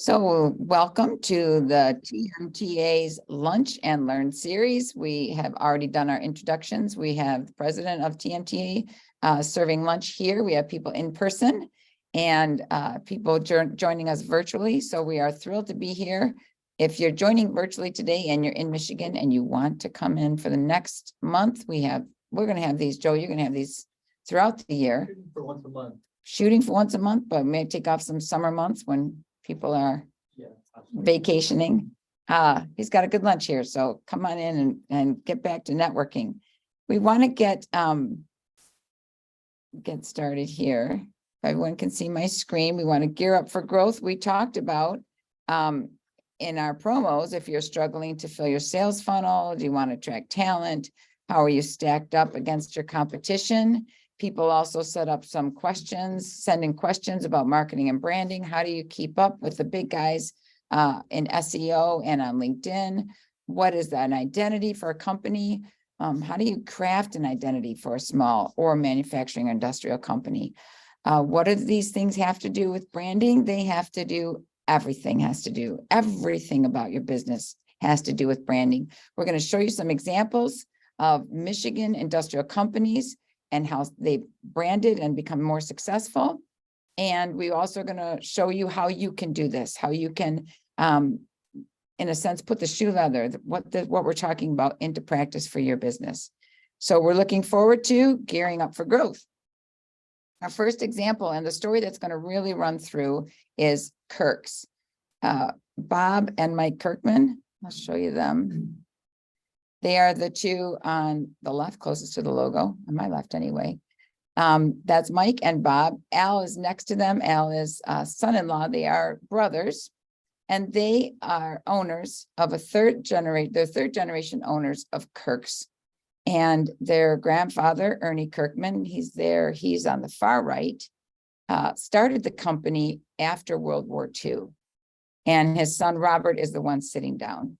So welcome to the TMTA's Lunch and Learn series. We have already done our introductions. We have the president of TMTA serving lunch here. We have people in person and people joining us virtually. So we are thrilled to be here. If you're joining virtually today and you're in Michigan and you want to come in for the next month, we're going to have these, Joe, you're going to have these throughout the year. Shooting for once a month. Shooting for once a month, but may take off some summer months when people are vacationing. He's got a good lunch here, so come on in and get back to networking. We want to get started here. If everyone can see my screen, we want to gear up for growth. We talked about in our promos, if you're struggling to fill your sales funnel, do you want to attract talent? How are you stacked up against your competition? People also set up some questions, sending questions about marketing and branding. How do you keep up with the big guys in SEO and on LinkedIn? What is that, an identity for a company? How do you craft an identity for a small or manufacturing or industrial company? What do these things have to do with branding? They have to do, everything about your business has to do with branding. We're going to show you some examples of Michigan industrial companies and how they branded and become more successful. And we also are going to show you how you can do this, how you can, in a sense, put the shoe leather, what we're talking about into practice for your business. So we're looking forward to gearing up for growth. Our first example and the story that's going to really run through is Kirk's. Bob and Mike Kirkman, I'll show you them. They are the two on the left, closest to the logo, on my left anyway. That's Mike and Bob. Al is next to them. Al is son-in-law. They are brothers, and they are owners of they're third generation owners of Kirk's. And their grandfather, Ernie Kirkman, he's on the far right, started the company after World War II. And his son, Robert, is the one sitting down.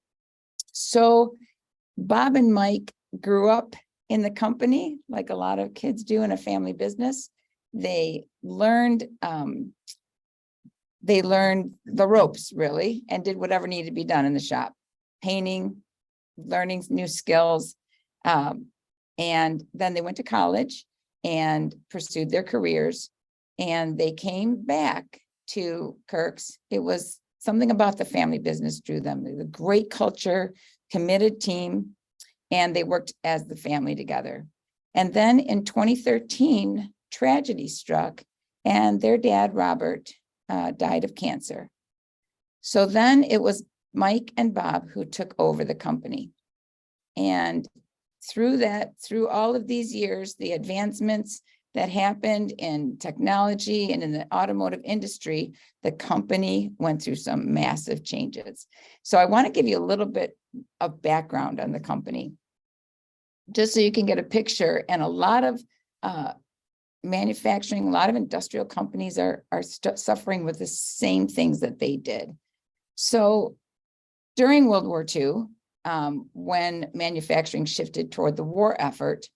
So Bob and Mike grew up in the company like a lot of kids do in a family business. They learned the ropes really and did whatever needed to be done in the shop, painting, learning new skills. And then they went to college and pursued their careers, and they came back to Kirk's. It was something about the family business drew them. The great culture, committed team, and they worked as the family together. And then in 2013, tragedy struck, and their dad, Robert, died of cancer. So then it was Mike and Bob who took over the company. And through all of these years, the advancements that happened in technology and in the automotive industry, the company went through some massive changes. So I want to give you a little bit of background on the company, just so you can get a picture. And a lot of manufacturing, a lot of industrial companies are suffering with the same things that they did. So during World War II, when manufacturing shifted toward the war effort,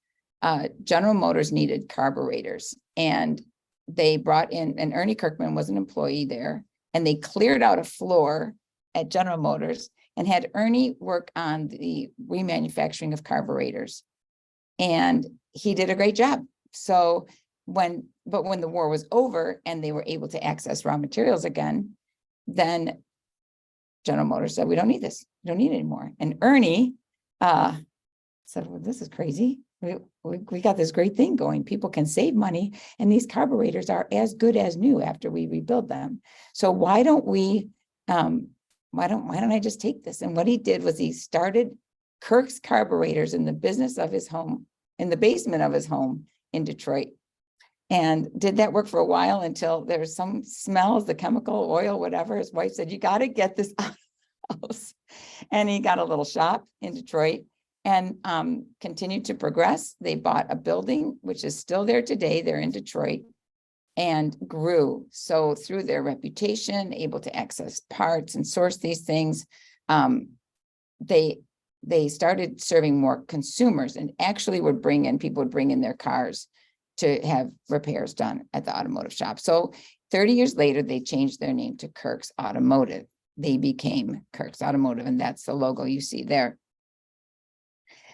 General Motors needed carburetors, and they brought in, and Ernie Kirkman was an employee there, and they cleared out a floor at General Motors and had Ernie work on the remanufacturing of carburetors. And he did a great job. So when the war was over and they were able to access raw materials again, then General Motors said, we don't need this. We don't need it anymore. And Ernie said, well, this is crazy. We got this great thing going. People can save money, and these carburetors are as good as new after we rebuild them. So why don't I just take this? And what he did was he started Kirk's Carburetors in the business of his home, in the basement of his home in Detroit, and did that work for a while until there's some smells, the chemical, oil, whatever. His wife said, you got to get this out of the house. And he got a little shop in Detroit and continued to progress. They bought a building, which is still there today. They're in Detroit, and grew. So through their reputation, able to access parts and source these things, they started serving more consumers, and actually people would bring in their cars. to have repairs done at the automotive shop. So 30 years later, they changed their name to Kirk's Automotive. They became Kirk's Automotive, and that's the logo you see there.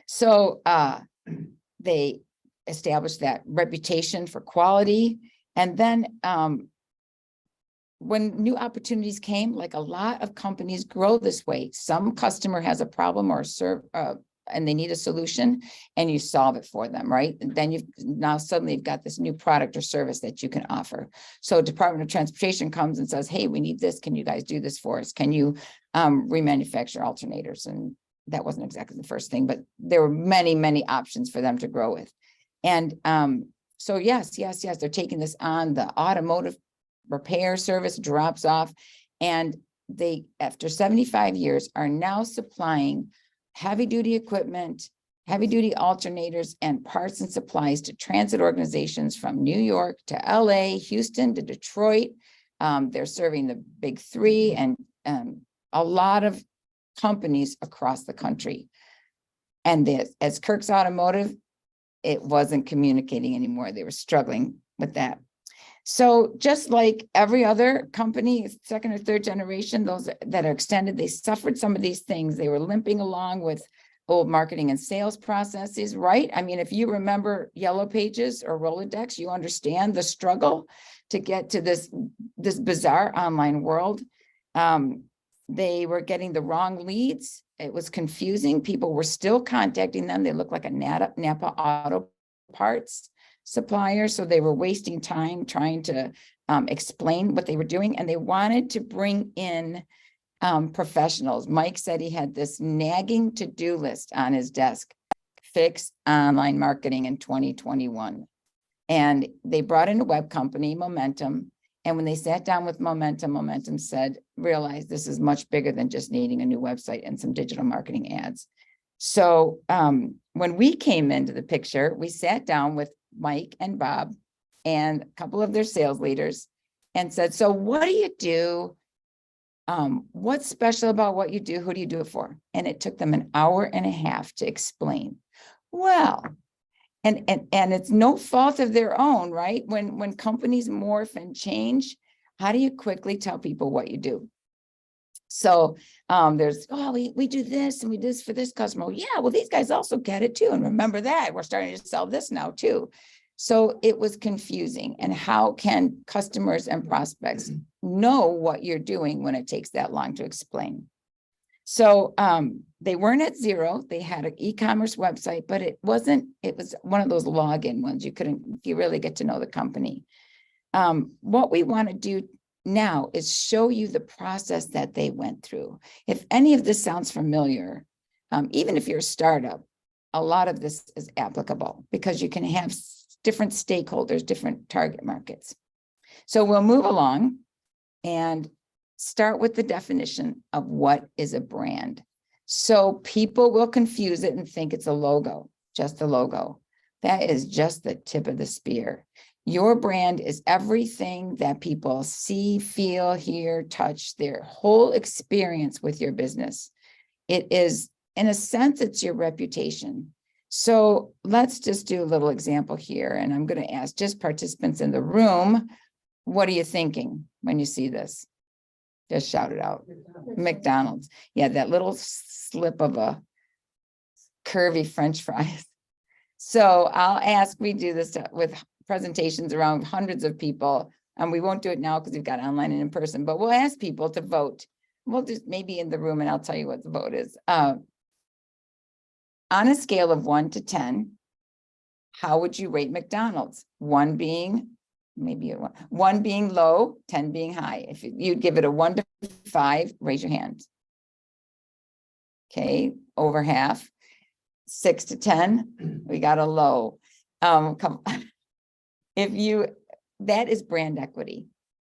So they established that reputation for quality. And then when new opportunities came, like a lot of companies grow this way, some customer has a problem or and they need a solution, and you solve it for them, right? And then now suddenly you've got this new product or service that you can offer. So Department of Transportation comes and says, hey, we need this. Can you guys do this for us? Can you remanufacture alternators? And that wasn't exactly the first thing, but there were many, many options for them to grow with. And so yes, they're taking this on. The automotive repair service drops off, and they, after 75 years, are now supplying heavy duty equipment, heavy duty alternators, and parts and supplies to transit organizations from New York to LA, Houston to Detroit. They're serving the big three and a lot of companies across the country. And as Kirk's Automotive, it wasn't communicating anymore. They were struggling with that. So just like every other company, second or third generation, those that are extended, they suffered some of these things. They were limping along with old marketing and sales processes, right? I mean, if you remember Yellow Pages or Rolodex, you understand the struggle to get to this bizarre online world. They were getting the wrong leads. It was confusing. People were still contacting them. They looked like a Napa Auto Parts supplier. So they were wasting time trying to explain what they were doing. And they wanted to bring in professionals. Mike said he had this nagging to-do list on his desk: fix online marketing in 2021. And they brought in a web company, Momentum. And when they sat down with Momentum realized this is much bigger than just needing a new website and some digital marketing ads. So when we came into the picture, we sat down with Mike and Bob and a couple of their sales leaders and said, so what do you do? What's special about what you do? Who do you do it for? And it took them an hour and a half to explain. Well, and it's no fault of their own, right? When companies morph and change, how do you quickly tell people what you do? So there's, oh, we do this and we do this for this customer. Well, yeah, well, these guys also get it too. And remember that we're starting to sell this now too. So it was confusing. And how can customers and prospects know what you're doing when it takes that long to explain? So they weren't at zero. They had an e-commerce website, but it was one of those login ones. You really get to know the company. What we want to do now is show you the process that they went through. If any of this sounds familiar, even if you're a startup, a lot of this is applicable because you can have different stakeholders, different target markets. So we'll move along and start with the definition of what is a brand. So people will confuse it and think it's a logo, just a logo. That is just the tip of the spear. Your brand is everything that people see, feel, hear, touch, their whole experience with your business. It is, in a sense, it's your reputation. So let's just do a little example here. And I'm going to ask just participants in the room, what are you thinking when you see this? Just shout it out. McDonald's. Yeah, that little slip of a curvy French fries. So I'll ask, we do this with presentations around hundreds of people, and we won't do it now because we've got online and in person, but we'll ask people to vote. We'll just maybe in the room and I'll tell you what the vote is. On a scale of 1 to 10, how would you rate McDonald's? 1 being maybe 1 being low, 10 being high. If you'd give it a 1 to 5, raise your hand. Okay, over half. 6 to 10, we got a low. That is brand equity.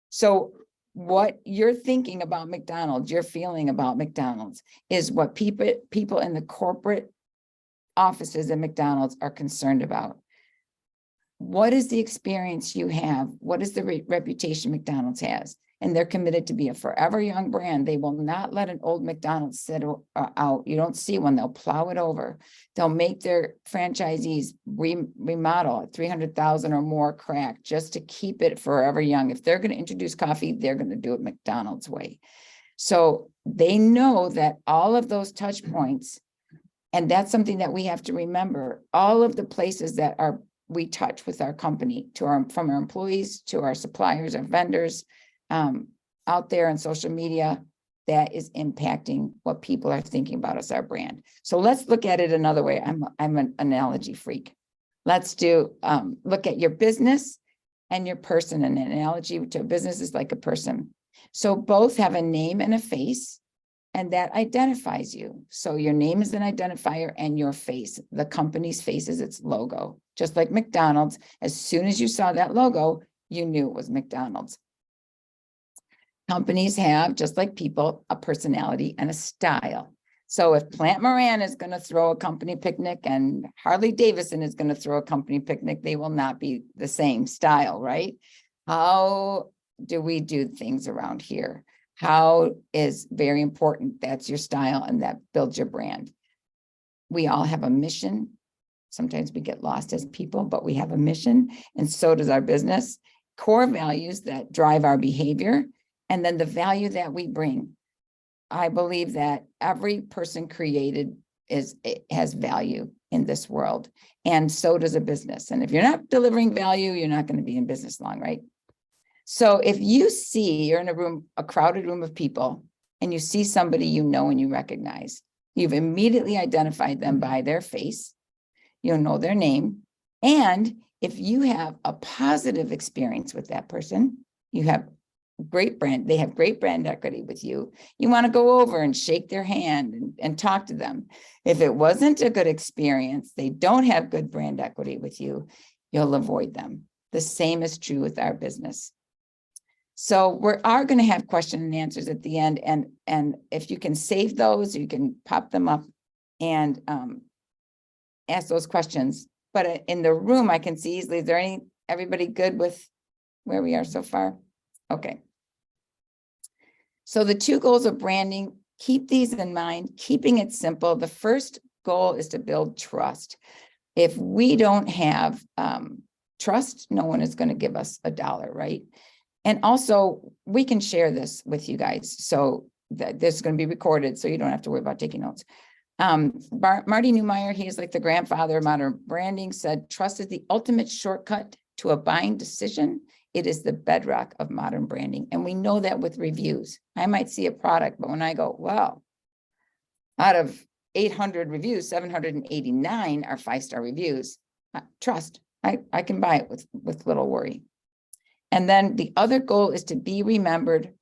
So what you're thinking about McDonald's, you're feeling about McDonald's is what people in the corporate offices at McDonald's are concerned about. what is the experience you have? What is the reputation McDonald's has? And they're committed to be a forever young brand. They will not let an old McDonald's sit out. You don't see one. They'll plow it over. They'll make their franchisees remodel at 300,000 or more crack just to keep it forever young. If they're going to introduce coffee, they're going to do it McDonald's way. So they know that all of those touch points, and that's something that we have to remember, all of the places that we touch with our company, from our employees to our suppliers, our vendors, out there on social media, that is impacting what people are thinking about as our brand. So let's look at it another way. I'm an analogy freak. Let's look at your business and your person. An analogy to a business is like a person. So both have a name and a face, and that identifies you. So your name is an identifier and your face. The company's face is its logo. Just like McDonald's, as soon as you saw that logo, you knew it was McDonald's. Companies have, just like people, a personality and a style. So if Plant Moran is going to throw a company picnic and Harley Davidson is going to throw a company picnic, they will not be the same style, right? How do we do things around here? How is very important. That's your style, and that builds your brand. We all have a mission. Sometimes we get lost as people, but we have a mission, and so does our business. Core values that drive our behavior, and then the value that we bring. I believe that every person created has value in this world, and so does a business. And if you're not delivering value, you're not going to be in business long, right? So if you see you're in a crowded room of people, and you see somebody you know and you recognize, you've immediately identified them by their face, you'll know their name. And if you have a positive experience with that person, you have they have great brand equity with you. You want to go over and shake their hand and talk to them. If it wasn't a good experience, they don't have good brand equity with you, you'll avoid them. The same is true with our business. So we are going to have question and answers at the end. And if you can save those, you can pop them up and ask those questions. But in the room, I can see easily, is there everybody good with where we are so far? Okay. So the 2 goals of branding, keep these in mind, keeping it simple. The first goal is to build trust. If we don't have trust, no one is going to give us $1, right? And also, we can share this with you guys. So that this is going to be recorded, so you don't have to worry about taking notes. Marty Neumeyer, he is like the grandfather of modern branding, said, trust is the ultimate shortcut to a buying decision. It is the bedrock of modern branding. And we know that with reviews. I might see a product, but when I go, wow, out of 800 reviews, 789 are 5-star reviews. Trust, I can buy it with little worry. And then the other goal is to be remembered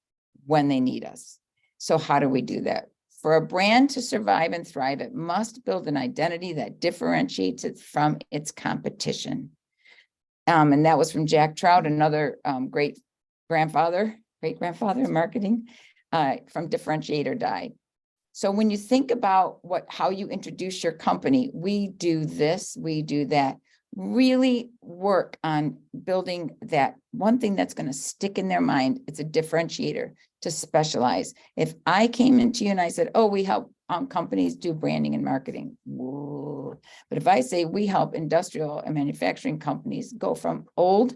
when they need us. So how do we do that? For a brand to survive and thrive, it must build an identity that differentiates it from its competition. And that was from Jack Trout, another great-grandfather in marketing, from Differentiate or Die. So when you think about how you introduce your company, we do this, we do that. Really work on building that one thing that's going to stick in their mind. It's a differentiator to specialize. If I came into you and I said, oh, we help companies do branding and marketing. Whoa. But if I say we help industrial and manufacturing companies go from old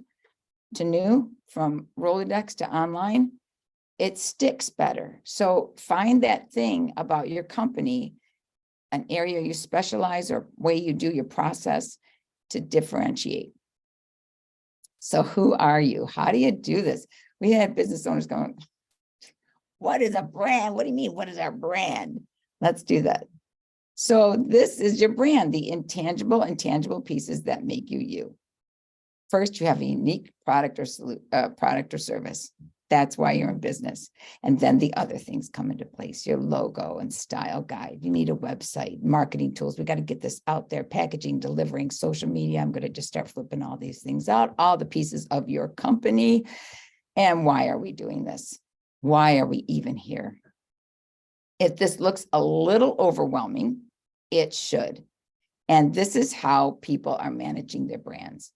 to new, from Rolodex to online, it sticks better. So find that thing about your company, an area you specialize or way you do your process to differentiate. So who are you? How do you do this? We had business owners going, what is a brand? What do you mean? What is our brand? Let's do that. So this is your brand, the intangible and tangible pieces that make you you. First, you have a unique product or service. That's why you're in business. And then the other things come into place, your logo and style guide. You need a website, marketing tools. We got to get this out there, packaging, delivering, social media. I'm going to just start flipping all these things out, all the pieces of your company. And why are we doing this? Why are we even here? If this looks a little overwhelming, it should. And this is how people are managing their brands.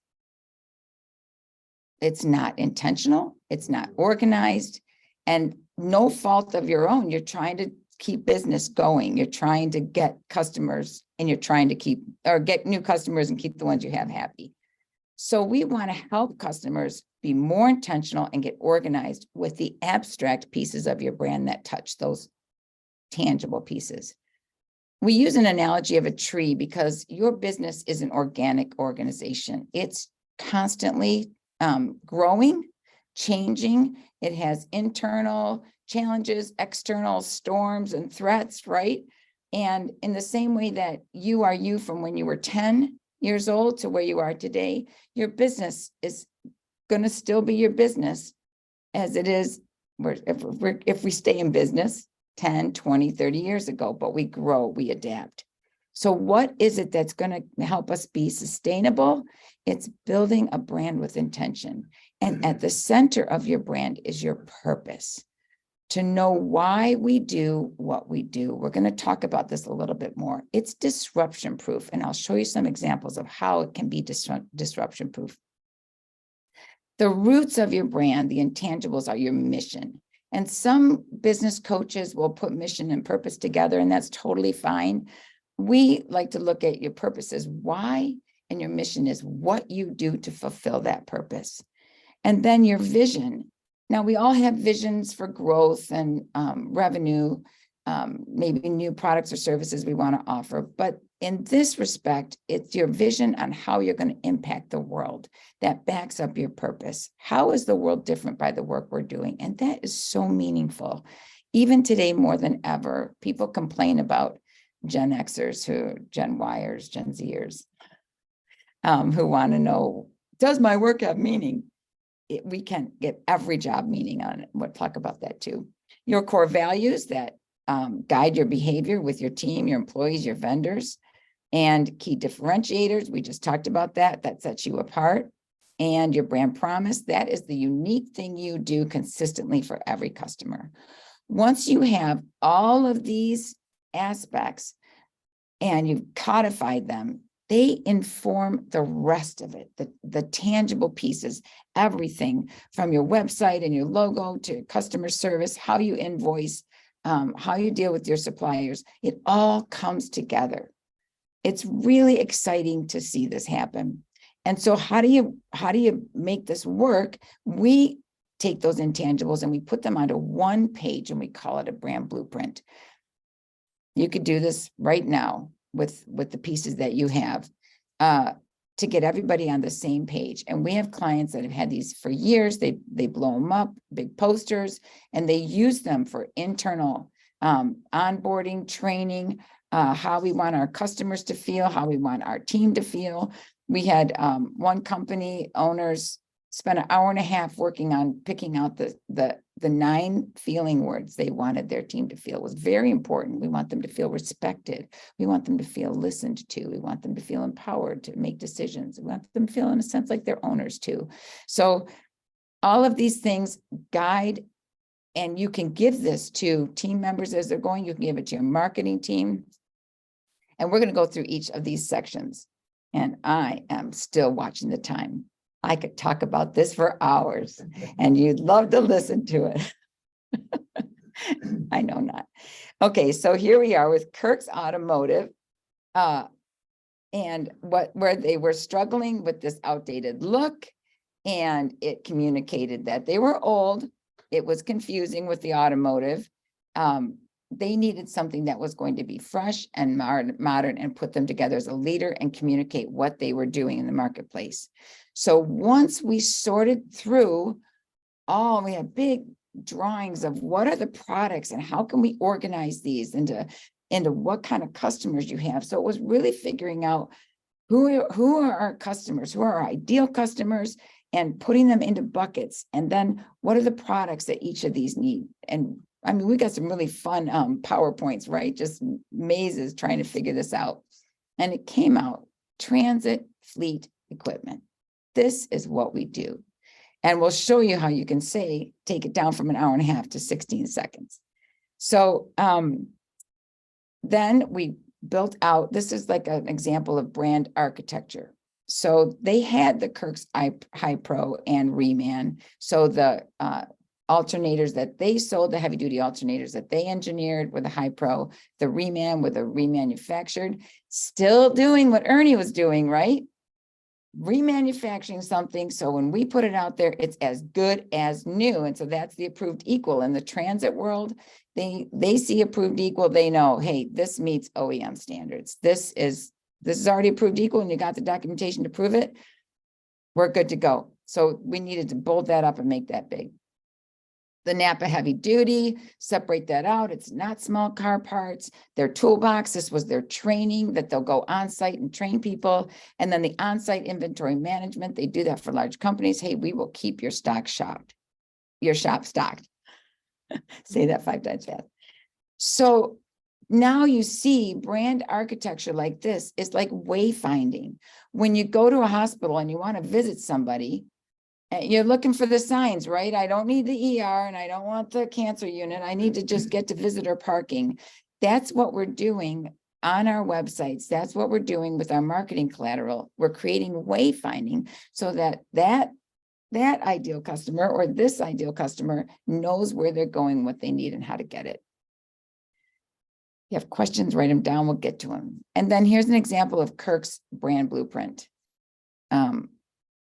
it's not intentional, it's not organized, and no fault of your own. You're trying to keep business going. You're trying to get customers, and you're trying to get new customers and keep the ones you have happy. So we want to help customers be more intentional and get organized with the abstract pieces of your brand that touch those tangible pieces. We use an analogy of a tree because your business is an organic organization. It's constantly growing, changing. It has internal challenges, external storms and threats, right? And in the same way that you are you from when you were 10 years old to where you are today, your business is going to still be your business as it is if we stay in business 10, 20, 30 years ago, but we grow, we adapt. So what is it that's going to help us be sustainable? It's building a brand with intention. And at the center of your brand is your purpose. To know why we do what we do. We're going to talk about this a little bit more. It's disruption proof, and I'll show you some examples of how it can be disruption proof. The roots of your brand, the intangibles, are your mission. And some business coaches will put mission and purpose together, and that's totally fine. We like to look at your purpose as why, and your mission is what you do to fulfill that purpose. And then your vision. Now, we all have visions for growth and revenue, maybe new products or services we want to offer. But in this respect, it's your vision on how you're going to impact the world that backs up your purpose. How is the world different by the work we're doing? And that is so meaningful. Even today, more than ever, people complain about Gen Xers, Gen Yers, Gen Zers, who want to know, does my work have meaning? We can get every job meaning on it. We'll talk about that too. Your core values that guide your behavior with your team, your employees, your vendors, and key differentiators. We just talked about that sets you apart. And your brand promise, that is the unique thing you do consistently for every customer. Once you have all of these aspects and you've codified them, they inform the rest of it, the tangible pieces, everything from your website and your logo to customer service, how you invoice, how you deal with your suppliers. It all comes together. It's really exciting to see this happen. And so how do you make this work? We take those intangibles and we put them onto one page and we call it a brand blueprint. You could do this right now with the pieces that you have to get everybody on the same page. And we have clients that have had these for years. They blow them up, big posters, and they use them for internal onboarding, training, how we want our customers to feel, how we want our team to feel. We had one company owners spent an hour and a half working on picking out the 9 feeling words they wanted their team to feel. It was very important. We want them to feel respected. We want them to feel listened to. We want them to feel empowered to make decisions. We want them to feel in a sense like they're owners too. So all of these things guide, and you can give this to team members as they're going. You can give it to your marketing team. And we're going to go through each of these sections. And I am still watching the time. I could talk about this for hours and you'd love to listen to it. I know not. Okay, so here we are with Kirk's Automotive and where they were struggling with this outdated look, and it communicated that they were old. It was confusing with the automotive. They needed something that was going to be fresh and modern and put them together as a leader and communicate what they were doing in the marketplace. So once we sorted through we had big drawings of what are the products and how can we organize these into what kind of customers you have. So it was really figuring out who are our customers, who are our ideal customers, and putting them into buckets. And then what are the products that each of these need? And I mean, we got some really fun PowerPoints, right? Just mazes trying to figure this out. And it came out, transit fleet equipment. This is what we do. And we'll show you how you can take it down from an hour and a half to 16 seconds. So then we built out, this is like an example of brand architecture. So they had the Kirk's High Pro and Reman. So the alternators that they sold, the heavy duty alternators that they engineered were the High Pro, the Reman were the remanufactured, still doing what Ernie was doing, right? Remanufacturing something. So when we put it out there, it's as good as new. And so that's the approved equal. In the transit world, they see approved equal, they know, hey, this meets OEM standards. This is already approved equal and you got the documentation to prove it. We're good to go. So we needed to bold that up and make that big. The Napa heavy duty, separate that out. It's not small car parts. Their toolbox, this was their training that they'll go on site and train people. And then the on-site inventory management, they do that for large companies. Hey, we will keep your shop stocked. Say that 5 times fast. So now you see brand architecture like this is like wayfinding. When you go to a hospital and you want to visit somebody, you're looking for the signs, right? I don't need the ER and I don't want the cancer unit. I need to just get to visitor parking. That's what we're doing on our websites. That's what we're doing with our marketing collateral. We're creating wayfinding so that ideal customer or this ideal customer knows where they're going, what they need, and how to get it. If you have questions, write them down. We'll get to them. And then here's an example of Kirk's brand blueprint.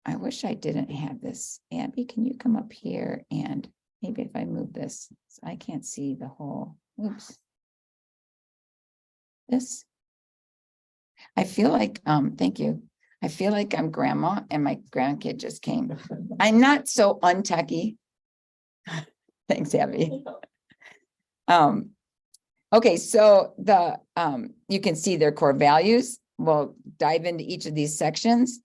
I wish I didn't have this. Abby, can you come up here and maybe if I move this, so I can't see the whole, oops. This. I feel like, thank you. I feel like I'm grandma and my grandkid just came. I'm not so untechy. Thanks, Abby. Okay, so you can see their core values. We'll dive into each of these sections.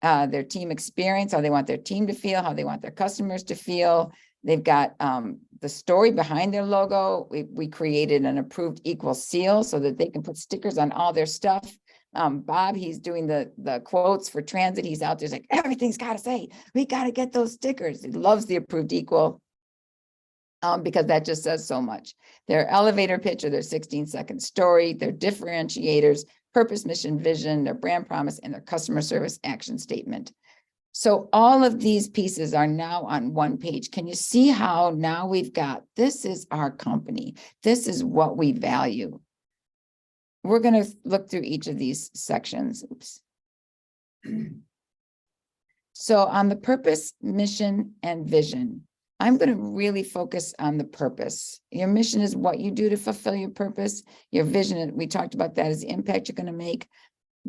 Their team experience, how they want their team to feel, how they want their customers to feel. They've got the story behind their logo. We created an approved equal seal so that they can put stickers on all their stuff. Bob, he's doing the quotes for transit. He's out there like, everything's got to say, we got to get those stickers. He loves the approved equal because that just says so much. Their elevator pitch or their 16-second story, their differentiators, purpose, mission, vision, their brand promise, and their customer service action statement. So all of these pieces are now on one page. Can you see how now we've got, this is our company. This is what we value. We're going to look through each of these sections. Oops. So on the purpose, mission, and vision, I'm going to really focus on the purpose. Your mission is what you do to fulfill your purpose. Your vision, we talked about that, is the impact you're going to make.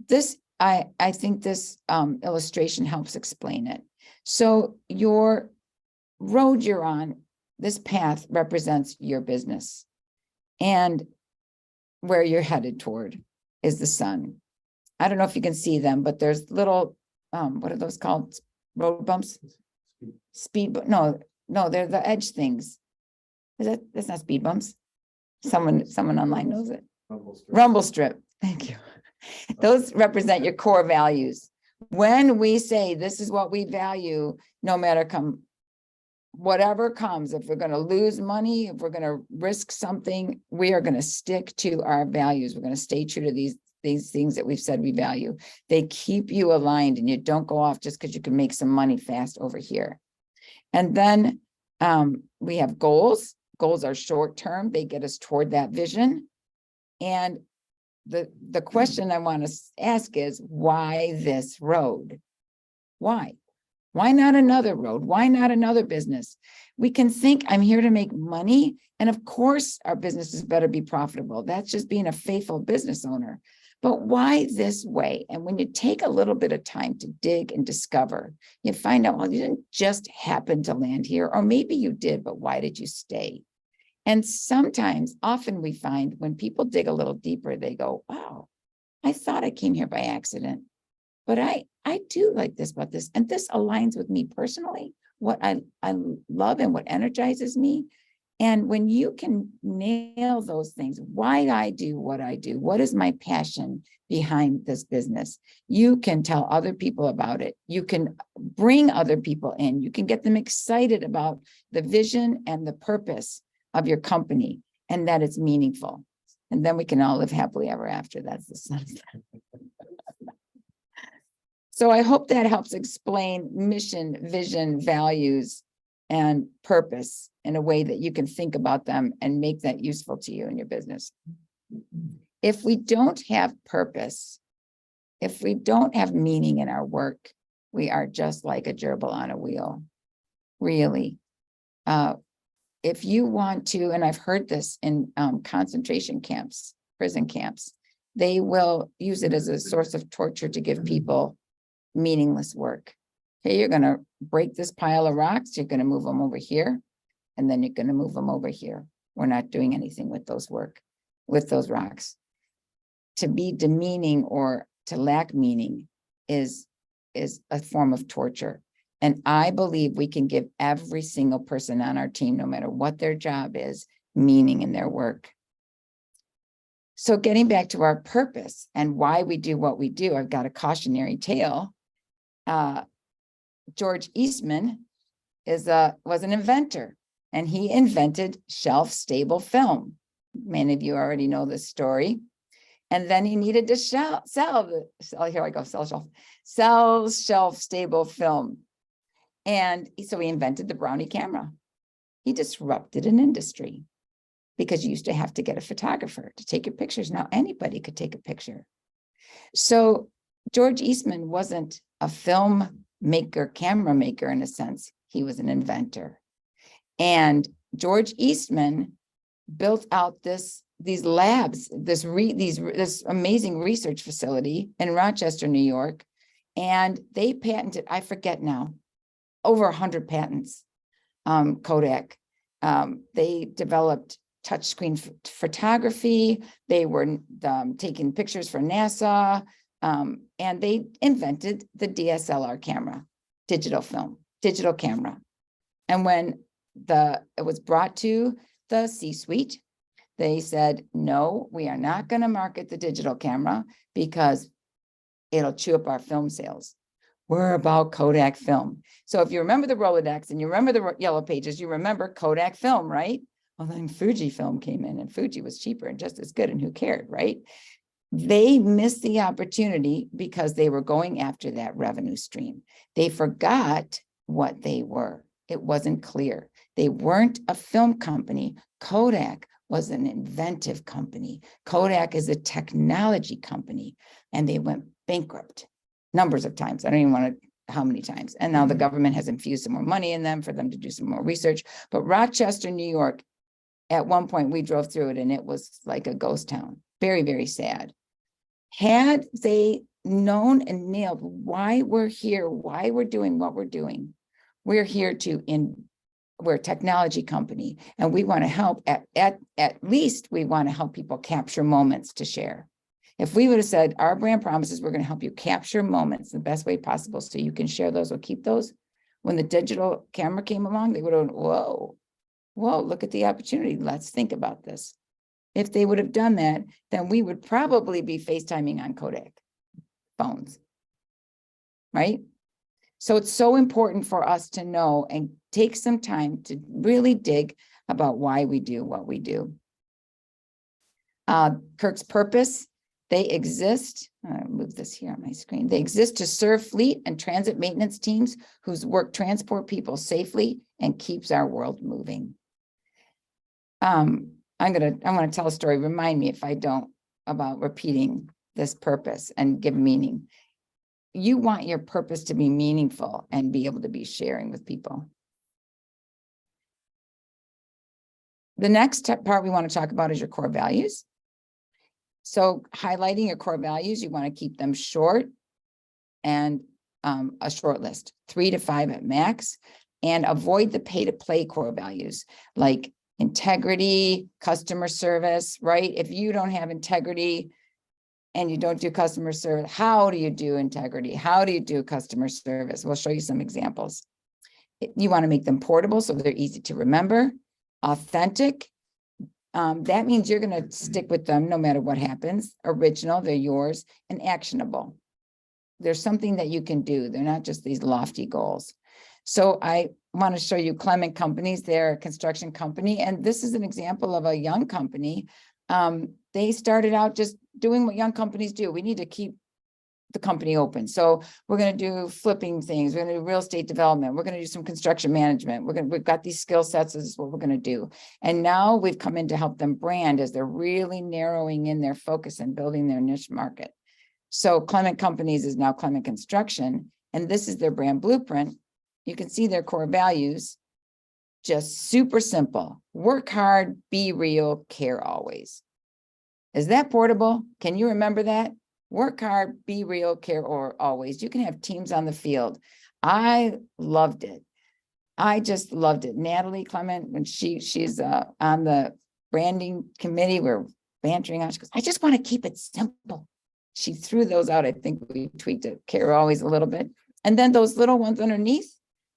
This, I think this illustration helps explain it. So your road you're on, this path represents your business. And where you're headed toward is the sun. I don't know if you can see them, but there's little, what are those called? Road bumps? Speed, no, they're the edge things. That's not speed bumps. Someone online knows it. Rumble strip. Thank you. Those represent your core values. When we say this is what we value, no matter whatever comes, if we're going to lose money, if we're going to risk something, we are going to stick to our values. We're going to stay true to these things that we've said we value. They keep you aligned and you don't go off just because you can make some money fast over here. And then we have goals. Goals are short term. They get us toward that vision. And the question I want to ask is, why this road? Why? Why not another road? Why not another business? We can think I'm here to make money. And of course, our businesses better be profitable. That's just being a faithful business owner. But why this way? And when you take a little bit of time to dig and discover, you find out, well, you didn't just happen to land here, or maybe you did, but why did you stay? And often we find when people dig a little deeper, they go, wow, I thought I came here by accident, but I do like this about this. And this aligns with me personally, what I love and what energizes me. And when you can nail those things, why I do what I do, what is my passion behind this business, you can tell other people about it. You can bring other people in. You can get them excited about the vision and the purpose of your company and that it's meaningful. And then we can all live happily ever after. That's the sunset. So I hope that helps explain mission, vision, values, and purpose in a way that you can think about them and make that useful to you in your business. If we don't have purpose, if we don't have meaning in our work, we are just like a gerbil on a wheel, really. If you want to, and I've heard this in concentration camps, prison camps, they will use it as a source of torture to give people meaningless work. Okay, you're going to break this pile of rocks, you're going to move them over here, and then you're going to move them over here. We're not doing anything with those rocks. To be demeaning or to lack meaning is a form of torture. And I believe we can give every single person on our team, no matter what their job is, meaning in their work. So getting back to our purpose and why we do what we do, I've got a cautionary tale. George Eastman was an inventor, and he invented shelf-stable film. Many of you already know this story. And then he needed to sell shelf-stable film. And so he invented the Brownie camera. He disrupted an industry because you used to have to get a photographer to take your pictures. Now anybody could take a picture. So George Eastman wasn't a film maker, camera maker in a sense. He was an inventor. And George Eastman built out these labs, this amazing research facility in Rochester, New York. And they patented, I forget now, over 100 patents, Kodak. They developed touchscreen photography. They were taking pictures for NASA. And they invented the DSLR camera, digital camera. And when it was brought to the C-suite, they said, no, we are not going to market the digital camera because it'll chew up our film sales. We're about Kodak film. So if you remember the Rolodex and you remember the Yellow Pages, you remember Kodak film, right? Well, then Fuji film came in and Fuji was cheaper and just as good, and who cared, right? They missed the opportunity because they were going after that revenue stream. They forgot what they were. It wasn't clear. They weren't a film company. Kodak was an inventive company. Kodak is a technology company, and they went bankrupt numbers of times. I don't even want to, how many times. And now the government has infused some more money in them for them to do some more research. But Rochester, New York, at one point we drove through it and it was like a ghost town. Very, very sad. Had they known and nailed why we're here, why we're doing what we're doing, we're here we're a technology company, and we want to help at least we want to help people capture moments to share. If we would have said our brand promises, we're going to help you capture moments the best way possible so you can share those or keep those. When the digital camera came along, they would have, whoa, look at the opportunity. Let's think about this. If they would have done that, then we would probably be FaceTiming on Kodak phones, right? So it's so important for us to know and take some time to really dig about why we do what we do. Kirk's purpose, they exist, I'll move this here on my screen. They exist to serve fleet and transit maintenance teams whose work transport people safely and keeps our world moving. I want to tell a story. Remind me if I don't, about repeating this purpose and give meaning. You want your purpose to be meaningful and be able to be sharing with people. The next part we want to talk about is your core values. So highlighting your core values, you want to keep them short and a short list, 3 to 5 at max, and avoid the pay-to-play core values like integrity, customer service, right? If you don't have integrity and you don't do customer service, how do you do integrity? How do you do customer service? We'll show you some examples. You want to make them portable so they're easy to remember, authentic. That means you're going to stick with them no matter what happens. Original, they're yours, and actionable. There's something that you can do. They're not just these lofty goals. So I want to show you Clement Companies. They're a construction company, and this is an example of a young company. They started out just doing what young companies do. We need to keep the company open. So we're going to do flipping things. We're going to do real estate development. We're going to do some construction management. We've got these skill sets. This is what we're going to do. And now we've come in to help them brand as they're really narrowing in their focus and building their niche market. So Clement Companies is now Clement Construction, and this is their brand blueprint. You can see their core values, just super simple. Work hard, be real, care always. Is that portable? Can you remember that? Work hard, be real, care or always. You can have teams on the field. I loved it. I just loved it. Natalie Clement, when she's on the branding committee, we're bantering on. She goes, I just want to keep it simple. She threw those out. I think we tweaked it, care always a little bit. And then those little ones underneath,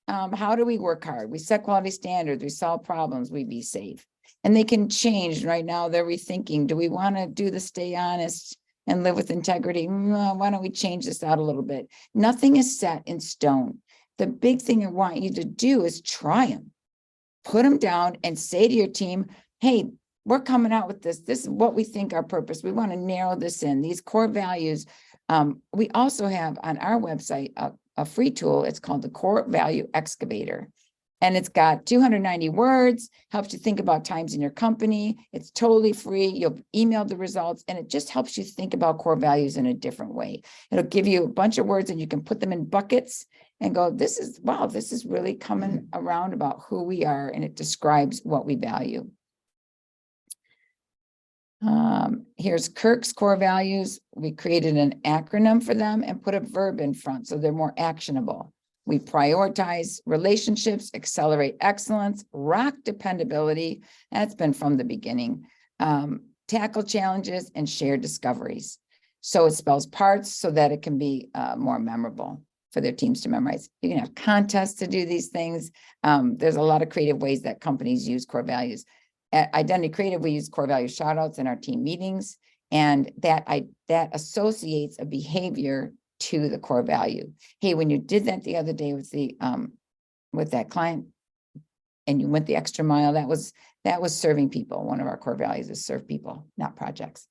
how do we work hard? We set quality standards, we solve problems, we be safe. And they can change. Right now, they're rethinking. Do we want to do the stay honest and live with integrity? Why don't we change this out a little bit? Nothing is set in stone. The big thing I want you to do is try them. Put them down and say to your team, hey, we're coming out with this. This is what we think our purpose. We want to narrow this in. These core values. We also have on our website a free tool. It's called the Core Value Excavator. And it's got 290 words, helps you think about times in your company. It's totally free. You'll email the results, and it just helps you think about core values in a different way. It'll give you a bunch of words, and you can put them in buckets and go, this is really coming around about who we are, and it describes what we value. Here's Kirk's core values. We created an acronym for them and put a verb in front so they're more actionable. We prioritize relationships, accelerate excellence, rock dependability. That's been from the beginning. Tackle challenges and share discoveries. So it spells parts so that it can be more memorable for their teams to memorize. You can have contests to do these things. There's a lot of creative ways that companies use core values. At Identity Creative, we use core value shout outs in our team meetings, and that associates a behavior to the core value. Hey, when you did that the other day with that client and you went the extra mile, that was serving people. One of our core values is serve people, not projects.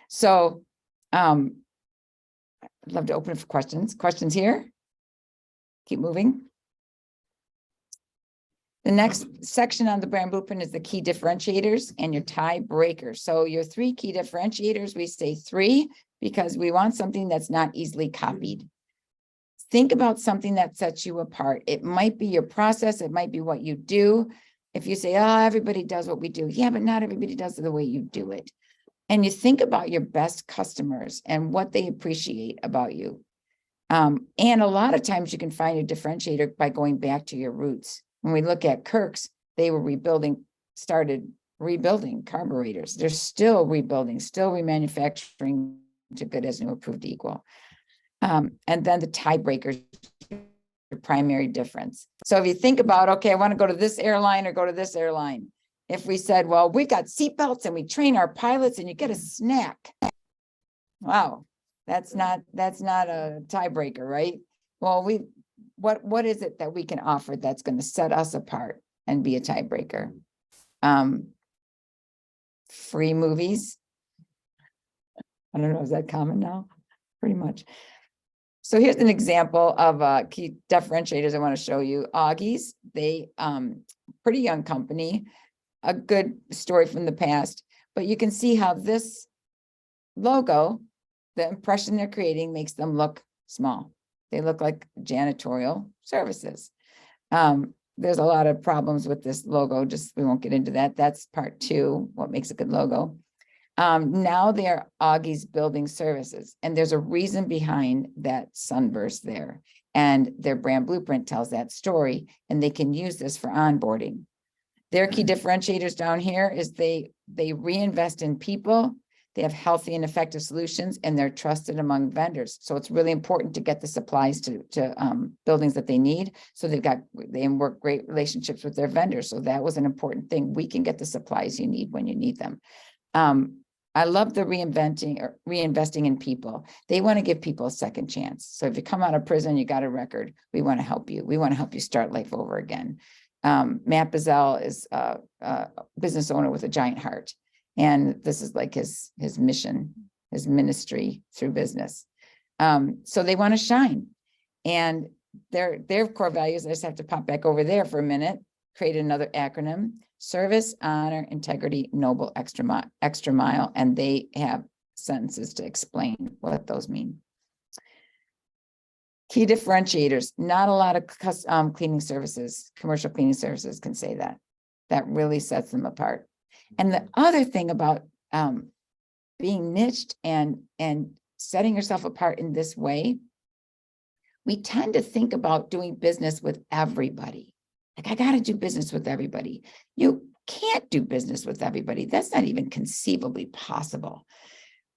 So I'd love to open it for questions. Questions here? Keep moving. The next section on the brand blueprint is the key differentiators and your tiebreakers. So your 3 key differentiators, we say 3 because we want something that's not easily copied. Think about something that sets you apart. It might be your process. It might be what you do. If you say, oh, everybody does what we do. Yeah, but not everybody does it the way you do it. And you think about your best customers and what they appreciate about you. And a lot of times you can find a differentiator by going back to your roots. When we look at Kirk's, they were started rebuilding carburetors. They're still rebuilding, still remanufacturing to good as new, approved, equal. And then the tiebreakers, the primary difference. So if you think about, okay, I want to go to this airline or go to this airline. If we said, well, we've got seatbelts and we train our pilots and you get a snack. Wow, that's not a tiebreaker, right? Well, what is it that we can offer that's going to set us apart and be a tiebreaker? Free movies. I don't know, is that common now? Pretty much. So here's an example of key differentiators I want to show you. Augie's, they pretty young company, a good story from the past, but you can see how this logo, the impression they're creating, makes them look small. They look like janitorial services. There's a lot of problems with this logo. We won't get into that. That's part 2, what makes a good logo. Now they're Augie's Building Services, and there's a reason behind that sunburst there. And their brand blueprint tells that story, and they can use this for onboarding. Their key differentiators down here is they reinvest in people. They have healthy and effective solutions, and they're trusted among vendors. So it's really important to get the supplies to buildings that they need. So they work great relationships with their vendors. So that was an important thing. We can get the supplies you need when you need them. I love the reinvesting in people. They want to give people a second chance. So if you come out of prison, you got a record, we want to help you. We want to help you start life over again. Matt Bazell is a business owner with a giant heart. And this is like his mission, his ministry through business. So they want to shine. And their core values, I just have to pop back over there for a minute, create another acronym: service, honor, integrity, noble, extra mile. And they have sentences to explain what those mean. Key differentiators. Not a lot of cleaning services, commercial cleaning services can say that. That really sets them apart. And the other thing about being niched and setting yourself apart in this way, we tend to think about doing business with everybody. Like, I got to do business with everybody. You can't do business with everybody. That's not even conceivably possible.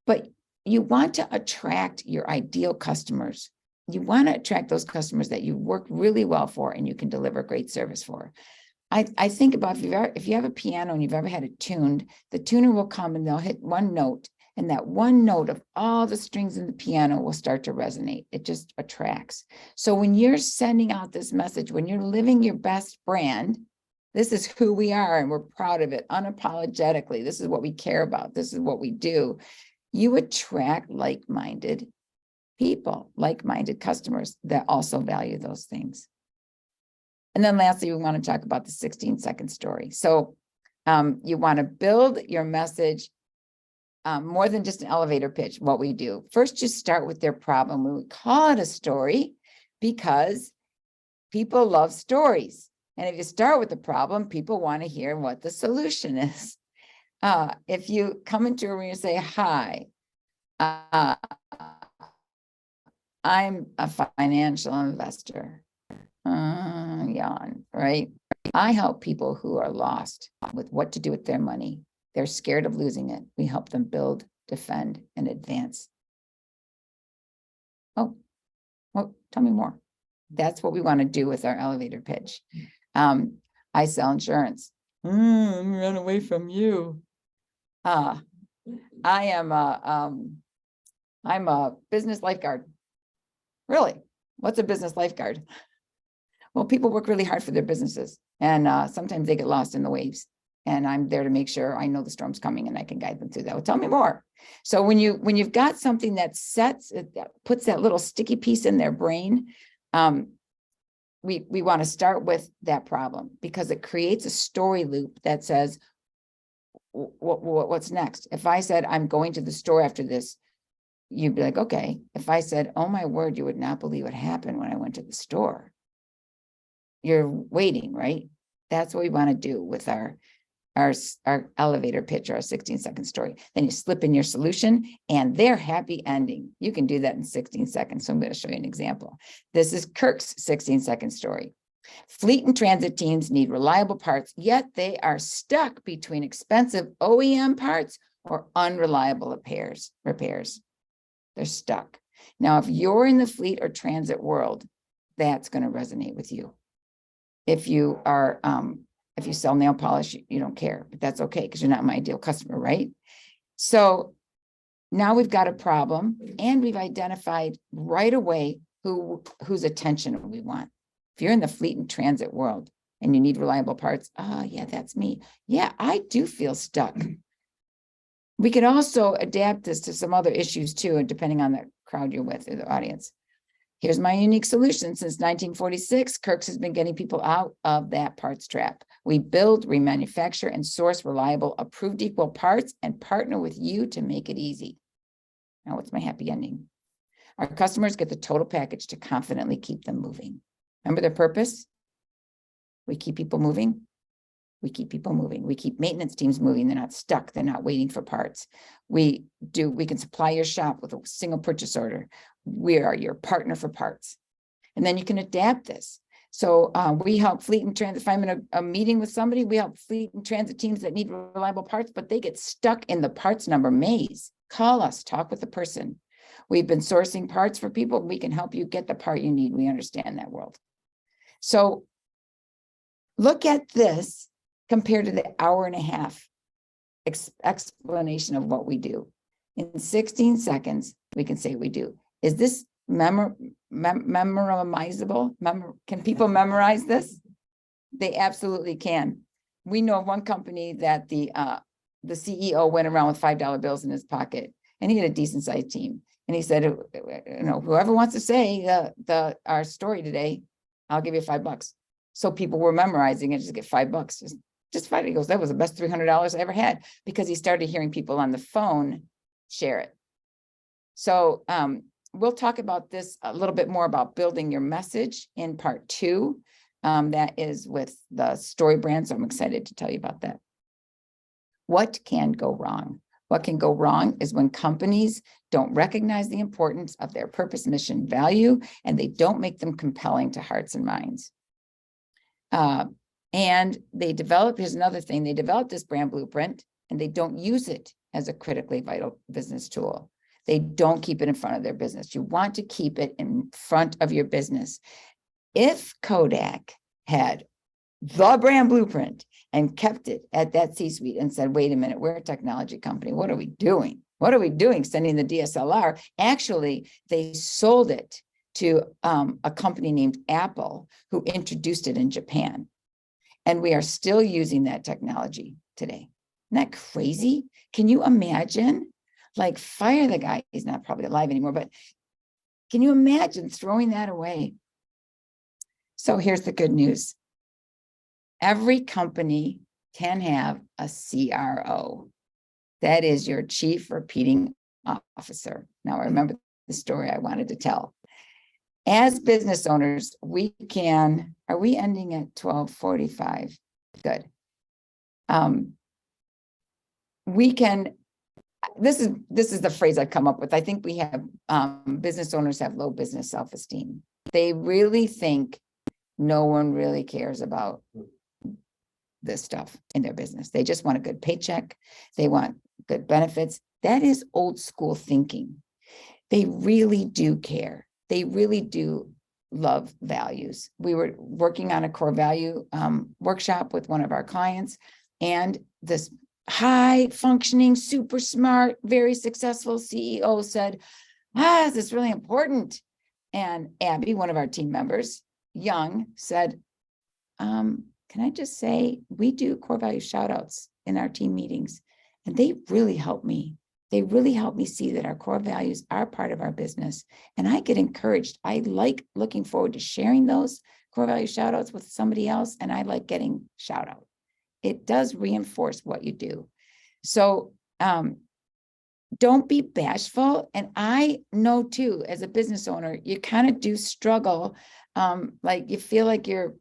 But you want to attract your ideal customers. You want to attract those customers that you work really well for and you can deliver great service for. I think about if you have a piano and you've ever had it tuned, the tuner will come and they'll hit one note, and that one note of all the strings in the piano will start to resonate. It just attracts. So when you're sending out this message, when you're living your best brand, this is who we are and we're proud of it unapologetically. This is what we care about. This is what we do. You attract like-minded people, like-minded customers that also value those things. And then lastly, we want to talk about the 16-second story. So you want to build your message more than just an elevator pitch. What we do first, just start with their problem. We call it a story because people love stories. And if you start with the problem, people want to hear what the solution is. If you come into a room and say, hi, I'm a financial investor. Yawn, right? I help people who are lost with what to do with their money. They're scared of losing it. We help them build, defend, and advance. Oh, well, tell me more. That's what we want to do with our elevator pitch. I sell insurance. Run away from you. I'm a business lifeguard. Really? What's a business lifeguard? Well, people work really hard for their businesses, and sometimes they get lost in the waves. And I'm there to make sure I know the storm's coming and I can guide them through that. Well, tell me more. So when you've got something that puts that little sticky piece in their brain, we want to start with that problem because it creates a story loop that says, what's next? If I said, I'm going to the store after this, you'd be like, okay. If I said, oh my word, you would not believe what happened when I went to the store. You're waiting, right? That's what we want to do with our elevator pitch, or our 16-second story. Then you slip in your solution and their happy ending. You can do that in 16 seconds. So I'm going to show you an example. This is Kirk's 16-second story. Fleet and transit teams need reliable parts, yet they are stuck between expensive OEM parts or unreliable repairs. They're stuck. Now, if you're in the fleet or transit world, that's going to resonate with you. If you are, if you sell nail polish, you don't care, but that's okay because you're not my ideal customer, right? So now we've got a problem and we've identified right away whose attention we want. If you're in the fleet and transit world and you need reliable parts, yeah, that's me. Yeah, I do feel stuck. We could also adapt this to some other issues too, and depending on the crowd you're with or the audience. Here's my unique solution. Since 1946, Kirk's has been getting people out of that parts trap. We build, remanufacture, and source reliable, approved equal parts and partner with you to make it easy. Now, what's my happy ending? Our customers get the total package to confidently keep them moving. Remember their purpose? We keep people moving. We keep people moving. We keep maintenance teams moving. They're not stuck. They're not waiting for parts. We can supply your shop with a single purchase order. We are your partner for parts. And then you can adapt this. So we help fleet and transit. If I'm in a meeting with somebody, we help fleet and transit teams that need reliable parts, but they get stuck in the parts number maze. Call us, talk with the person. We've been sourcing parts for people. We can help you get the part you need. We understand that world. So look at this compared to the hour-and-a-half explanation of what we do. In 16 seconds, we can say what we do. Is this memorizable? Can people memorize this? They absolutely can. We know of one company that the CEO went around with $5 bills in his pocket, and he had a decent sized team. And he said, whoever wants to say our story today, I'll give you $5. So people were memorizing it, just get $5. Just $5. He goes, that was the best $300 I ever had, because he started hearing people on the phone share it. So we'll talk about this a little bit more about building your message in part 2. That is with the story brand. So I'm excited to tell you about that. What can go wrong? What can go wrong is when companies don't recognize the importance of their purpose, mission, value, and they don't make them compelling to hearts and minds. And here's another thing, they develop this brand blueprint and they don't use it as a critically vital business tool. They don't keep it in front of their business. You want to keep it in front of your business. If Kodak had the brand blueprint and kept it at that C-suite and said, wait a minute, we're a technology company. What are we doing? What are we doing sending the DSLR? Actually, they sold it to a company named Apple, who introduced it in Japan. And we are still using that technology today. Isn't that crazy? Can you imagine? Like, fire the guy. He's not probably alive anymore, but can you imagine throwing that away? So here's the good news. Every company can have a CRO. That is your chief repeating officer. Now, I remember the story I wanted to tell. As business owners, are we ending at 12:45? Good. This is the phrase I've come up with. I think we have, business owners have low business self-esteem. They really think no one really cares about this stuff in their business. They just want a good paycheck. They want good benefits. That is old school thinking. They really do care. They really do love values. We were working on a core value workshop with one of our clients, and this high functioning, super smart, very successful CEO said, this is really important. And Abby, one of our team members, young, said, can I just say, we do core value shout outs in our team meetings, and they really help me. They really help me see that our core values are part of our business. And I get encouraged. I like looking forward to sharing those core value shout outs with somebody else. And I like getting shout out. It does reinforce what you do. So don't be bashful. And I know too, as a business owner, you kind of do struggle. Like you feel like you're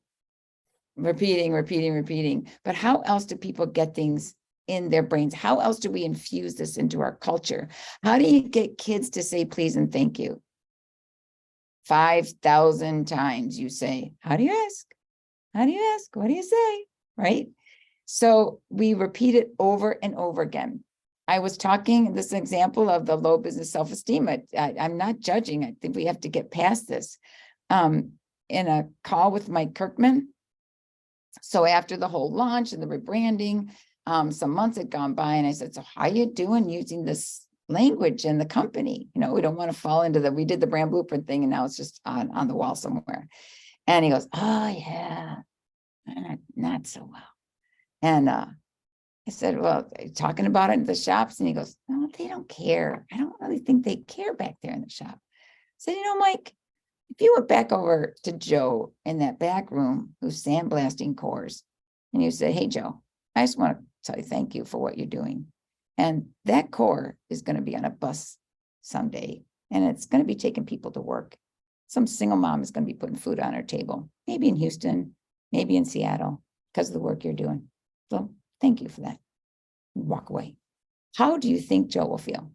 repeating. But how else do people get things in their brains? How else do we infuse this into our culture? How do you get kids to say please and thank you? 5,000 times you say, how do you ask? How do you ask? What do you say? Right? So we repeat it over and over again. I was talking, this example of the low business self-esteem. I'm not judging. I think we have to get past this. In a call with Mike Kirkman. So after the whole launch and the rebranding, some months had gone by, and I said, so how are you doing using this language in the company? You know, we don't want to fall into we did the brand blueprint thing, and now it's just on the wall somewhere. And he goes, oh yeah, not so well. And I said, well, are you talking about it in the shops? And he goes, no, they don't care. I don't really think they care back there in the shop. I said, Mike, if you went back over to Joe in that back room who's sandblasting cores, and you say, hey, Joe, I just want to tell you thank you for what you're doing. And that core is going to be on a bus someday, and it's going to be taking people to work. Some single mom is going to be putting food on her table, maybe in Houston, maybe in Seattle, because of the work you're doing. So thank you for that. Walk away. How do you think Joe will feel?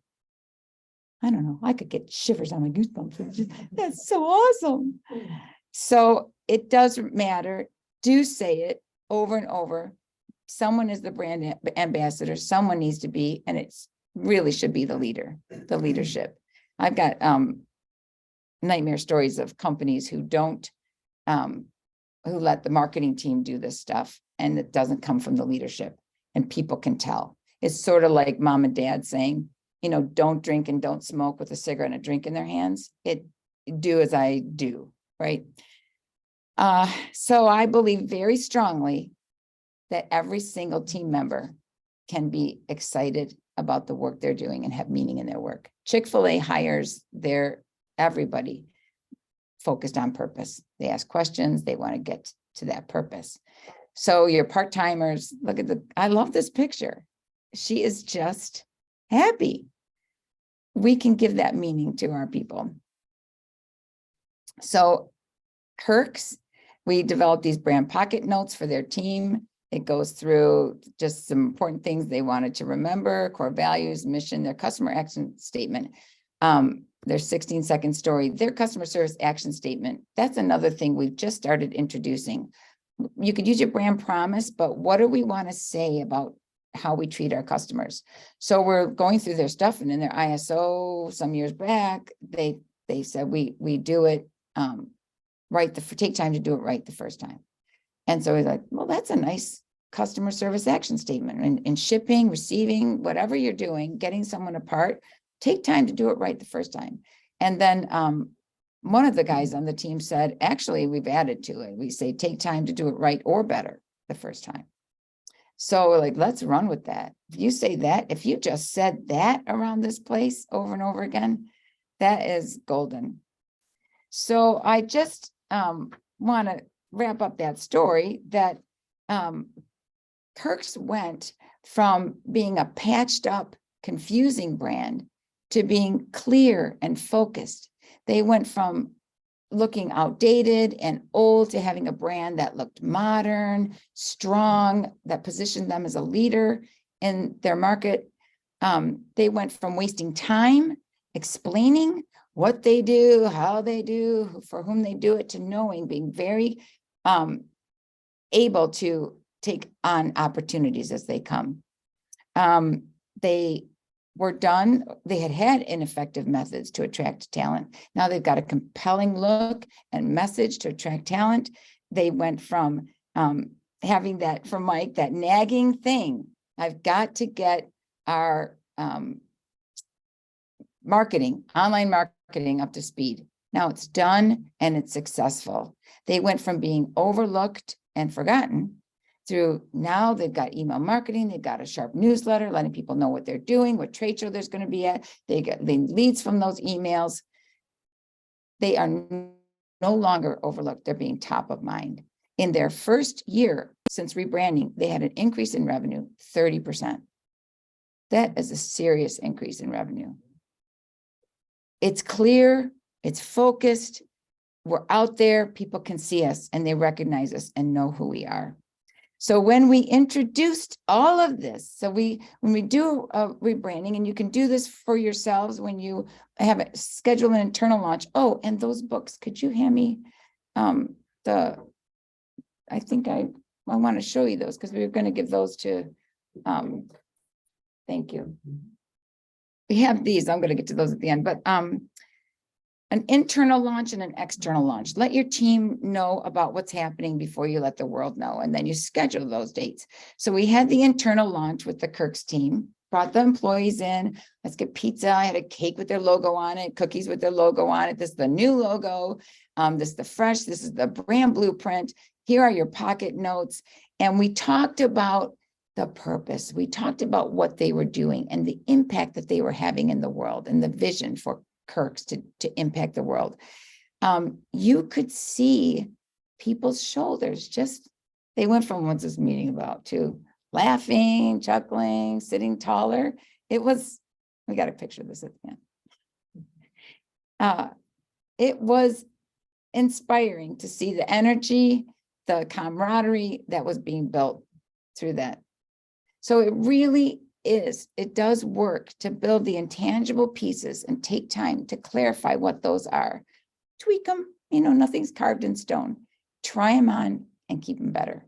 I don't know. I could get shivers on my goosebumps. That's so awesome. So it doesn't matter. Do say it over and over. Someone is the brand ambassador. Someone needs to be, and it's really should be the leader, the leadership. I've got nightmare stories of companies who don't, who let the marketing team do this stuff, and it doesn't come from the leadership, and people can tell. It's sort of like mom and dad saying, don't drink and don't smoke with a cigarette and a drink in their hands. Do as I do, right? So I believe very strongly that every single team member can be excited about the work they're doing and have meaning in their work. Chick-fil-A hires everybody focused on purpose. They ask questions, they want to get to that purpose. So your part-timers, look at I love this picture. She is just happy. We can give that meaning to our people. So Kirk's, we developed these brand pocket notes for their team. It goes through just some important things they wanted to remember, core values, mission, their customer action statement, their 16-second story, their customer service action statement. That's another thing we've just started introducing. You could use your brand promise, but what do we want to say about how we treat our customers? So we're going through their stuff, and in their ISO some years back, they said we do it right, take time to do it right the first time. And so he's like, well, that's a nice customer service action statement. In shipping, receiving, whatever you're doing, getting someone apart, take time to do it right the first time. And then one of the guys on the team said, actually, we've added to it. We say, take time to do it right or better the first time. So we're like, let's run with that. If you say that, if you just said that around this place over and over again, that is golden. So I just want to wrap up that story that Kirk's went from being a patched up, confusing brand to being clear and focused. They went from looking outdated and old to having a brand that looked modern, strong, that positioned them as a leader in their market. They went from wasting time explaining what they do, how they do, for whom they do it, to knowing, being very able to take on opportunities as they come. They were done. They had ineffective methods to attract talent. Now they've got a compelling look and message to attract talent. They went from having that, from Mike, that nagging thing. I've got to get our online marketing up to speed. Now it's done and it's successful. They went from being overlooked and forgotten through, now they've got email marketing, they've got a sharp newsletter, letting people know what they're doing, what trade show there's going to be at. They get the leads from those emails. They are no longer overlooked. They're being top of mind. In their first year since rebranding, they had an increase in revenue, 30%. That is a serious increase in revenue. It's clear, it's focused, we're out there, people can see us and they recognize us and know who we are. So when we introduced all of this, when we do a rebranding, and you can do this for yourselves when you have a schedule an internal launch. Oh, and those books, could you hand me I think I want to show you those because we were going to give those to, thank you. We have these, I'm going to get to those at the end, but an internal launch and an external launch. Let your team know about what's happening before you let the world know, and then you schedule those dates. So we had the internal launch with the Kirk's team, brought the employees in, let's get pizza. I had a cake with their logo on it, cookies with their logo on it. This is the new logo. This is the fresh, this is the brand blueprint. Here are your pocket notes. And we talked about the purpose. We talked about what they were doing and the impact that they were having in the world and the vision for Kirk's to impact the world. You could see people's shoulders they went from, what's this meeting about, to laughing, chuckling, sitting taller. We got a picture of this at the end. It was inspiring to see the energy, the camaraderie that was being built through that. So it really it does work to build the intangible pieces and take time to clarify what those are. Tweak them, nothing's carved in stone. Try them on and keep them better.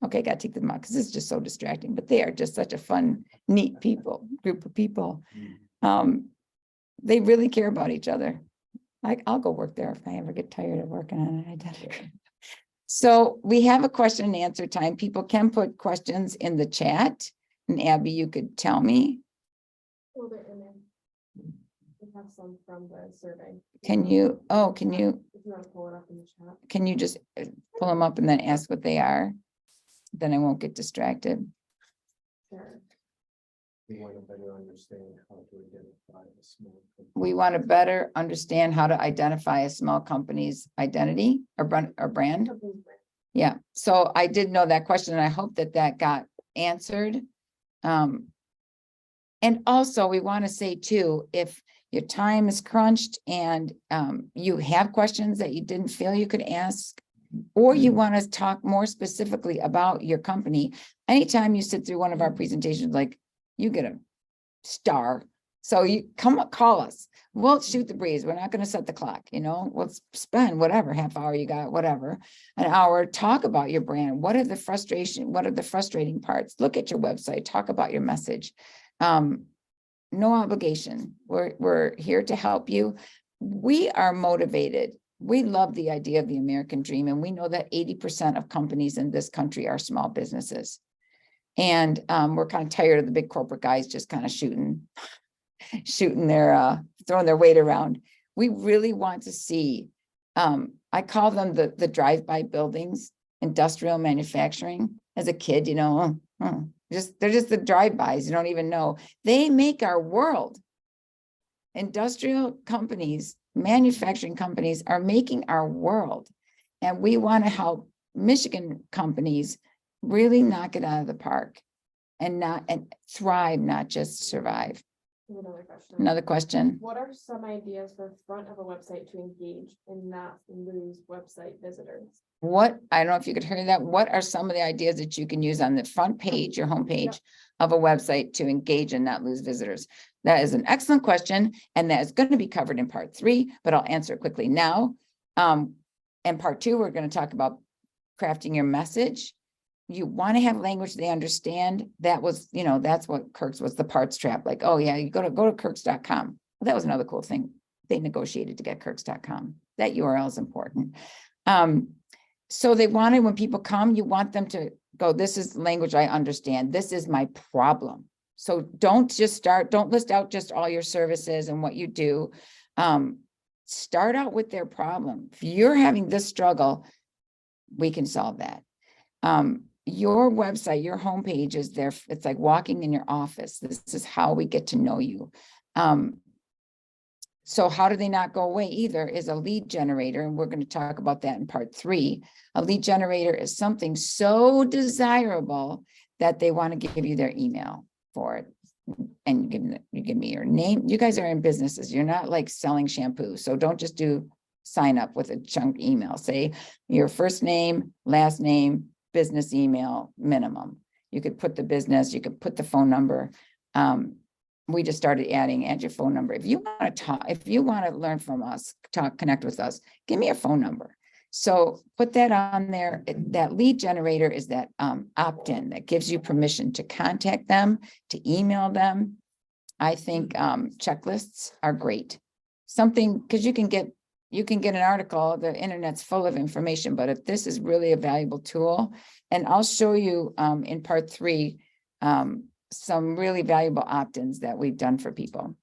Okay, got to take them out because it's just so distracting, but they are just such a fun, neat group of people. They really care about each other. I'll go work there if I ever get tired of working on an identity. So we have a question and answer time. People can put questions in the chat. And Abby, you could tell me. Well, they're in there. We have some from the survey. Can you If you want to pull it up in the chat. can you just pull them up and then ask what they are? Then I won't get distracted. Sure. We want to better understand how to identify a small company. We want to better understand how to identify a small company's identity or brand. Yeah, so I did know that question and I hope that that got answered. And also we want to say too, if your time is crunched and you have questions that you didn't feel you could ask, or you want to talk more specifically about your company, anytime you sit through one of our presentations, like you get a star. So you call us. We'll shoot the breeze. We're not going to set the clock, we'll spend whatever half hour you got, whatever, an hour, talk about your brand. What are the frustrating parts? Look at your website, talk about your message. No obligation. We're here to help you. We are motivated. We love the idea of the American dream. And we know that 80% of companies in this country are small businesses. And we're kind of tired of the big corporate guys just kind of shooting their, throwing their weight around. We really want to see, I call them the drive-by buildings, industrial manufacturing. As a kid, they're just the drive-bys. You don't even know. They make our world. Industrial companies, manufacturing companies are making our world. And we want to help Michigan companies really knock it out of the park and thrive, not just survive. Another question. What are some ideas for front of a website to engage and not lose website visitors? I don't know if you could hear that. What are some of the ideas that you can use on the front page, your homepage of a website to engage and not lose visitors? That is an excellent question. And that is going to be covered in part 3, but I'll answer it quickly now. In part 2, we're going to talk about crafting your message. You want to have language they understand. That was, that's what Kirk's was, the parts trap. Like, oh yeah, you go to Kirk's.com. Well, that was another cool thing. They negotiated to get Kirk's.com. That URL is important. So they wanted, when people come, you want them to go, this is language I understand. This is my problem. So don't list out just all your services and what you do. Start out with their problem. If you're having this struggle, we can solve that. Your website, your homepage is there. It's like walking in your office. This is how we get to know you. So how do they not go away either is a lead generator. And we're going to talk about that in part 3. A lead generator is something so desirable that they want to give you their email for it. And you give me your name. You guys are in businesses. You're not like selling shampoo. So don't just sign up with a chunk email. Say your first name, last name, business email minimum. You could put the business, you could put the phone number. We just started add your phone number. If you want to talk, if you want to learn from us, connect with us, give me your phone number. So put that on there. That lead generator is that opt-in that gives you permission to contact them, to email them. I think checklists are great. Something, because you can get an article, the internet's full of information, but if this is really a valuable tool, and I'll show you in part 3, some really valuable opt-ins that we've done for people.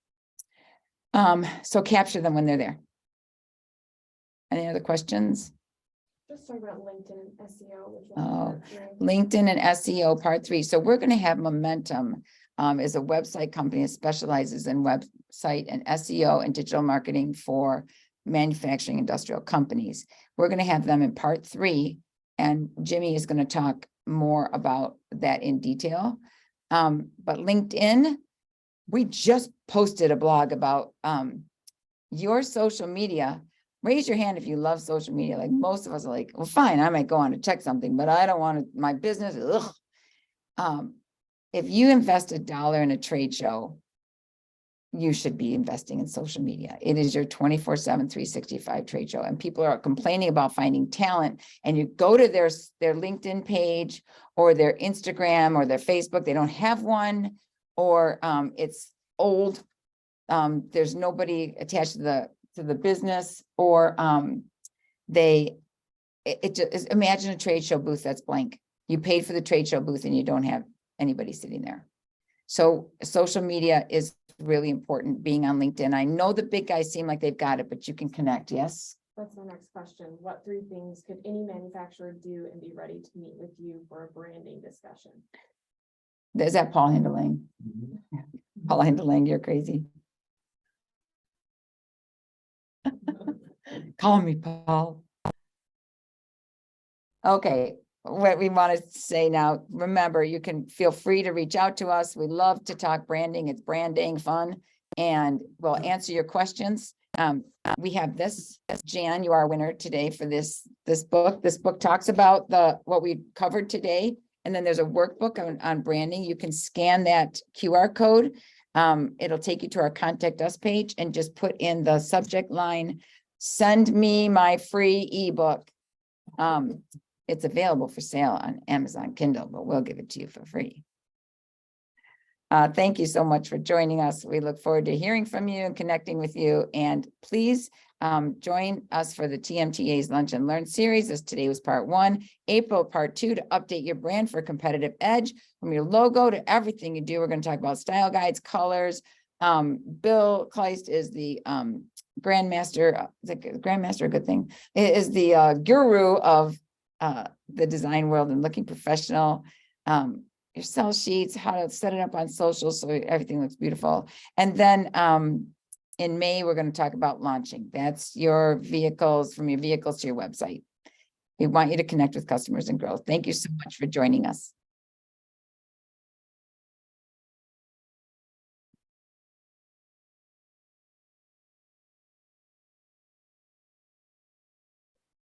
So capture them when they're there. Any other questions? Just talking about LinkedIn and SEO. LinkedIn and SEO part 3. So we're going to have Momentum is a website company that specializes in website and SEO and digital marketing for manufacturing industrial companies. We're going to have them in part 3, and Jimmy is going to talk more about that in detail. But LinkedIn, we just posted a blog about your social media. Raise your hand if you love social media. Like most of us are like, well, fine, I might go on to check something, but I don't want my business. If you invest $1 in a trade show, you should be investing in social media. It is your 24/7, 365 trade show. And people are complaining about finding talent. And you go to their LinkedIn page or their Instagram or their Facebook, they don't have one, or it's old. There's nobody attached to the business, or imagine a trade show booth that's blank. You paid for the trade show booth and you don't have anybody sitting there. So social media is really important, being on LinkedIn. I know the big guys seem like they've got it, but you can connect. Yes. That's my next question. What 3 things could any manufacturer do and be ready to meet with you for a branding discussion? Is that Paul Hindelang? Paul Hindelang, you're crazy. Call me Paul. Okay, what we want to say now, remember, you can feel free to reach out to us. We love to talk branding. It's branding fun, and we'll answer your questions. We have this, Jan, you are a winner today for this book. This book talks about what we covered today. And then there's a workbook on branding. You can scan that QR code. It'll take you to our contact us page and just put in the subject line, send me my free ebook. It's available for sale on Amazon Kindle, but we'll give it to you for free. Thank you so much for joining us. We look forward to hearing from you and connecting with you. And please join us for the TMTA's Lunch and Learn series, as today was part 1. April, part 2, to update your brand for competitive edge. From your logo to everything you do, we're going to talk about style guides, colors. Bill Kleist is the grandmaster. Is grandmaster a good thing? It is the guru of the design world and looking professional. Your sell sheets, how to set it up on social so everything looks beautiful. And then in May, we're going to talk about launching. That's your vehicles, from your vehicles to your website. We want you to connect with customers and grow. Thank you so much for joining us.